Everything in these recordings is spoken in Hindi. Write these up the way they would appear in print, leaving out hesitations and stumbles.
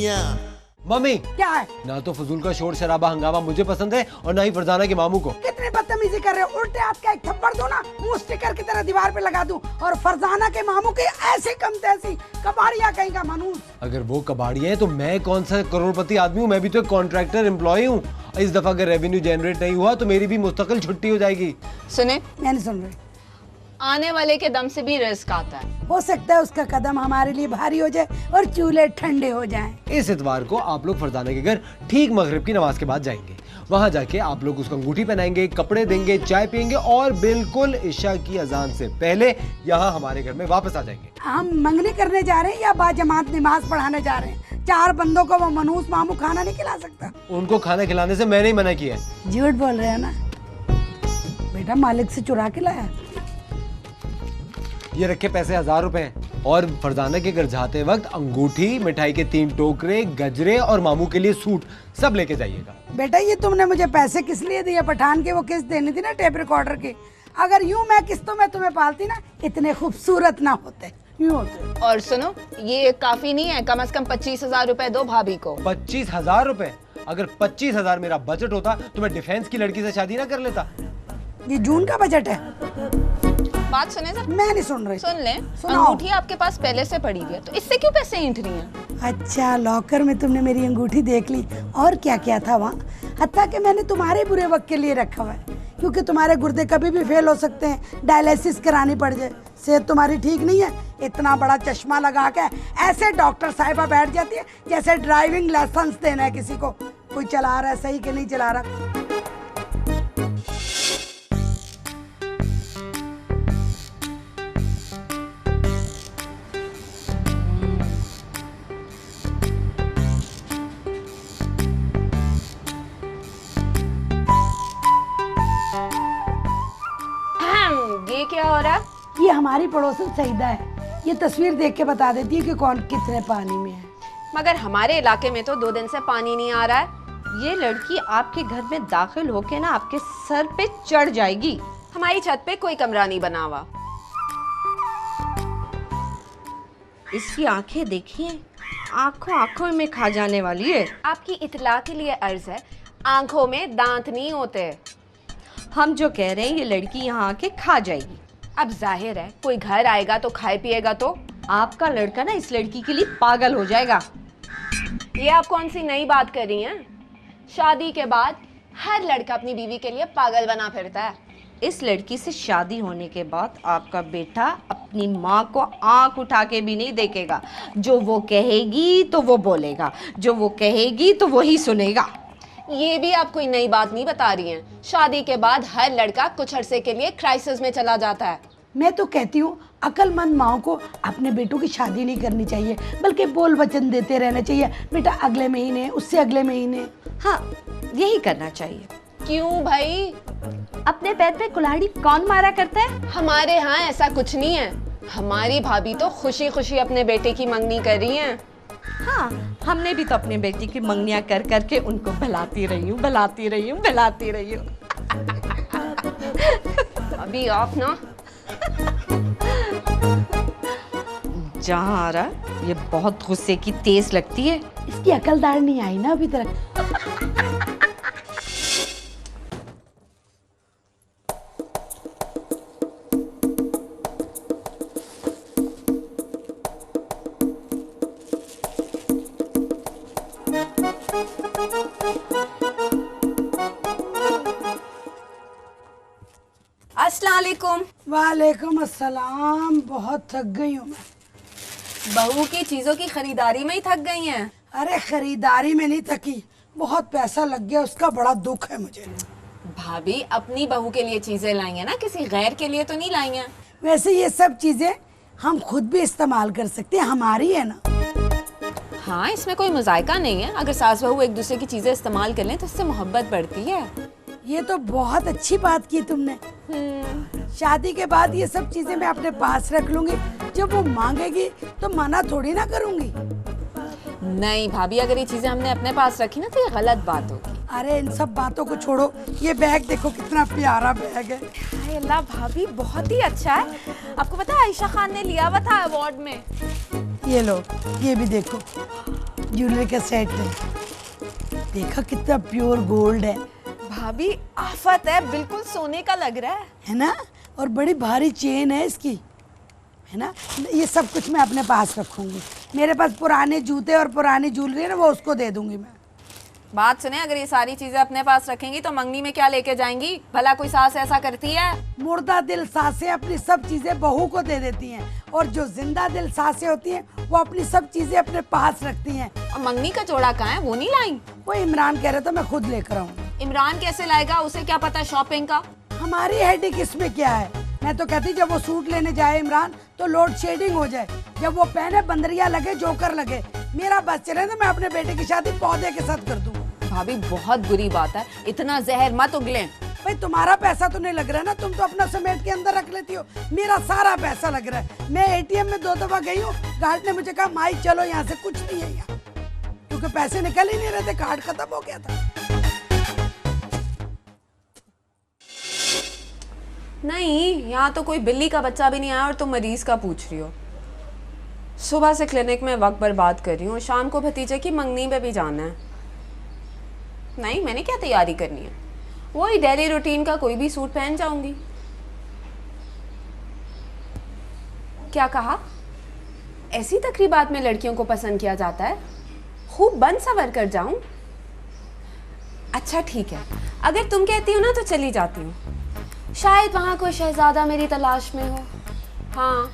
मियाँ। मम्मी क्या है? ना तो फजूल का शोर शराबा हंगामा मुझे पसंद है और ना ही फरजाना के मामू को। कितने बदतमीजी कर रहे हो, उल्टे हाथ का एक थप्पड़ दो ना, मुंह स्टिकर की तरह दीवार पे लगा दूं। और फरजाना के मामू के ऐसे कम तैसी कबाड़िया कहीं का मनूस। अगर वो कबाड़िया है तो मैं कौन सा करोड़पति आदमी हूँ, मैं भी तो एक कॉन्ट्रैक्टर एम्प्लॉय हूँ। इस दफा अगर रेवेन्यू जनरेट नहीं हुआ तो मेरी भी मुस्तकिल छुट्टी हो जाएगी। सुने, मैं नहीं सुन रही। आने वाले के दम से भी रिस्क आता है। हो सकता है उसका कदम हमारे लिए भारी हो जाए और चूल्हे ठंडे हो जाएं। इस इतवार को आप लोग फरजाना के घर ठीक मगरिब की नमाज के बाद जाएंगे। वहाँ जाके आप लोग उसको अंगूठी पहनाएंगे, कपड़े देंगे, चाय पियेंगे और बिल्कुल इशा की अजान से पहले यहाँ हमारे घर में वापस आ जाएंगे। हम मंगनी करने जा रहे हैं या बाजमात नमाज पढ़ाने जा रहे हैं? 4 बंदों को वो मनूस मामू खाना नहीं खिला सकता। उनको खाना खिलाने से मैंने ही मना किया है। झूठ बोल रहे हैं ना बेटा, मालिक से चुरा के लाया। ये रखे पैसे 1000 रुपए और फरजाना के घर जाते वक्त अंगूठी, मिठाई के 3 टोकरे, गजरे और मामू के लिए सूट सब लेके जाइएगा। बेटा ये तुमने मुझे पैसे किस लिए दिए? पठान के वो किस्त देनी थी ना, टेप रिकॉर्डर की। अगर यूं मैं किस्तों में तुम्हें पालती ना, इतने खूबसूरत ना होते, यूं होते। और सुनो, ये काफी नहीं है, कम से कम 25,000 रुपए दो भाभी को। 25,000 रुपए? अगर 25,000 मेरा बजट होता तो मैं डिफेंस की लड़की से शादी ना कर लेता। ये जून का बजट है। बात सुने सर। मैं नहीं सुन रही। सुन ले, सुनाओ। अंगूठी आपके पास पहले से पड़ी है, तो इससे क्यों पैसे ऐंठ रही हैं? अच्छा, लॉकर में तुमने मेरी अंगूठी देख ली। और क्या क्या था वहाँ? हत्ता कि मैंने तुम्हारे बुरे वक्त के लिए रखा हुआ है, क्योंकि तुम्हारे गुर्दे कभी भी फेल हो सकते हैं, डायलिसिस करानी पड़ जाए। सेहत तुम्हारी ठीक नहीं है। इतना बड़ा चश्मा लगा के ऐसे डॉक्टर साहिबा बैठ जाती है जैसे ड्राइविंग लाइसेंस देना है किसी को। कोई चला रहा है सही कि नहीं चला रहा। ये क्या हो रहा है? ये हमारी पड़ोसन सईदा है। ये तस्वीर देख के बता देती है कि कौन कितने पानी में है। मगर हमारे इलाके में तो 2 दिन से पानी नहीं आ रहा है। ये लड़की आपके घर में दाखिल होके ना आपके सर पे चढ़ जाएगी। हमारी छत पे कोई कमरा नहीं बना हुआ। इसकी आंखें देखिए, आंखों आंखों में खा जाने वाली है। आपकी इतला के लिए अर्ज है, आंखों में दांत नहीं होते। हम जो कह रहे हैं ये लड़की यहाँ आके खा जाएगी। अब जाहिर है कोई घर आएगा तो खाए पिएगा तो। आपका लड़का ना इस लड़की के लिए पागल हो जाएगा। ये आप कौन सी नई बात कर रही हैं? शादी के बाद हर लड़का अपनी बीवी के लिए पागल बना फिरता है। इस लड़की से शादी होने के बाद आपका बेटा अपनी माँ को आंख उठा के भी नहीं देखेगा। जो वो कहेगी तो वो बोलेगा, जो वो कहेगी तो वही सुनेगा। ये भी आप कोई नई बात नहीं बता रही हैं। शादी के बाद हर लड़का कुछ अरसे के लिए क्राइसिस में चला जाता है। मैं तो कहती हूँ अक्लमंद माओ को अपने बेटों की शादी नहीं करनी चाहिए, बल्कि बोल वचन देते रहना चाहिए। बेटा अगले महीने, उससे अगले महीने। हाँ, यही करना चाहिए। क्यों भाई? अपने पैर पे कुल्हाड़ी कौन मारा करता है? हमारे यहाँ ऐसा कुछ नहीं है। हमारी भाभी तो खुशी खुशी अपने बेटे की मंगनी कर रही हैं। हाँ, हमने भी तो अपने बेटी की मंगनियां कर करके उनको बहलाती रही हूँ, बहलाती रही हूँ, बहलाती रही हूँ। अभी ऑफ ना। जहाँ आ रहा ये बहुत गुस्से की तेज लगती है। इसकी अकलदार नहीं आई ना अभी तक। अस्सलाम वालेकुम। वालेकुम अस्सलाम। बहुत थक गई हूँ मैं। बहू की चीजों की खरीदारी में ही थक गई हैं। अरे खरीदारी में नहीं थकी, बहुत पैसा लग गया, उसका बड़ा दुख है मुझे। भाभी अपनी बहू के लिए चीजें लाई हैं ना, किसी गैर के लिए तो नहीं लाई हैं। वैसे ये सब चीजें हम खुद भी इस्तेमाल कर सकते हैं, हमारी है ना। हाँ, इसमें कोई मजायका नहीं है। अगर सास बहू एक दूसरे की चीजें इस्तेमाल कर लें तो इससे मोहब्बत बढ़ती है। ये तो बहुत अच्छी बात की तुमने। शादी के बाद ये सब चीजें मैं अपने पास रख लूंगी, जब वो मांगेगी तो मना थोड़ी ना करूंगी। नहीं भाभी, अगर ये चीजें हमने अपने पास रखी ना तो ये गलत बात होगी। अरे इन सब बातों को छोड़ो, ये बैग देखो कितना प्यारा बैग है। हाय अल्लाह भाभी, बहुत ही अच्छा है। आपको पता है आयशा खान ने लिया हुआ था अवार्ड में। ये लो, ये भी देखो। ज्वेलरी का सेट है, देखा कितना प्योर गोल्ड है भाभी आफत है, बिल्कुल सोने का लग रहा है ना। और बड़ी भारी चेन है इसकी, है ना। ये सब कुछ मैं अपने पास रखूंगी। मेरे पास पुराने जूते और पुरानी ज्वेलरी है ना, वो उसको दे दूंगी मैं। बात सुने, अगर ये सारी चीजें अपने पास रखेंगी तो मंगनी में क्या लेके जाएंगी? भला कोई सास ऐसा करती है? मुर्दा दिल सासें अपनी सब चीजें बहू को दे देती हैं, और जो जिंदा दिल सासें होती हैं वो अपनी सब चीजें अपने पास रखती हैं। और मंगनी का जोड़ा कहाँ है, वो नहीं लाई? वो इमरान कह रहा था मैं खुद लेकर आऊंगा। इमरान कैसे लाएगा, उसे क्या पता शॉपिंग का? हमारी हेडेक इसमें क्या है। मैं तो कहती जब वो सूट लेने जाए इमरान तो लोड शेडिंग हो जाए, जब वो पहने बंदरिया लगे, जोकर लगे। मेरा बस चले तो मैं अपने बेटे की शादी पौधे के साथ कर दूंगा। भाभी बहुत बुरी बात है, इतना जहर मत उगले। भाई तुम्हारा पैसा तो नहीं लग रहा है ना, तुम तो अपना समेट के अंदर रख लेती हो। मेरा सारा पैसा लग रहा है। मैं एटीएम में 2 दफा गई हूँ, गार्ड ने मुझे कहा माई चलो यहाँ से, कुछ नहीं है यहाँ, क्योंकि पैसे निकल ही नहीं रहे थे, कार्ड खत्म हो गया था। नहीं, यहाँ तो कोई बिल्ली का बच्चा भी नहीं आया और तुम मरीज का पूछ रही हो। सुबह से क्लिनिक में वक्त बर्बाद कर रही हूँ, शाम को भतीजे की मंगनी पे भी जाना है। नहीं, मैंने क्या तैयारी करनी है, वही डेली रूटीन का कोई भी सूट पहन जाऊंगी। क्या कहा? ऐसी तकरीबात में लड़कियों को पसंद किया जाता है? खूब बन सवर कर जाऊं? अच्छा ठीक है, अगर तुम कहती हो ना तो चली जाती हूँ। शायद वहाँ कोई शहजादा मेरी तलाश में हो। हाँ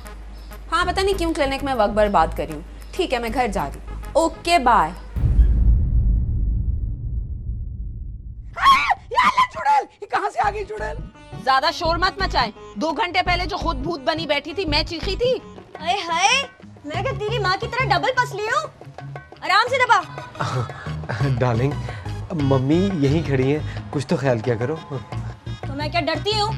हाँ, पता नहीं क्यों क्लिनिक में वक्त बर्बाद कर रही हूँ। ठीक है, मैं घर जा रही हूँ। Okay bye. ये कहाँ से आ गई चुड़ैल? ज्यादा शोर मत मचाए। 2 घंटे पहले जो खुद भूत बनी बैठी थी, मैं चीखी थी। अरे हाय, मैं क्या तेरी माँ की तरह डबल पसली हूँ? आराम से दबा। डार्लिंग, मम्मी यहीं खड़ी हैं, कुछ तो ख्याल किया करो। तो मैं क्या डरती हूँ?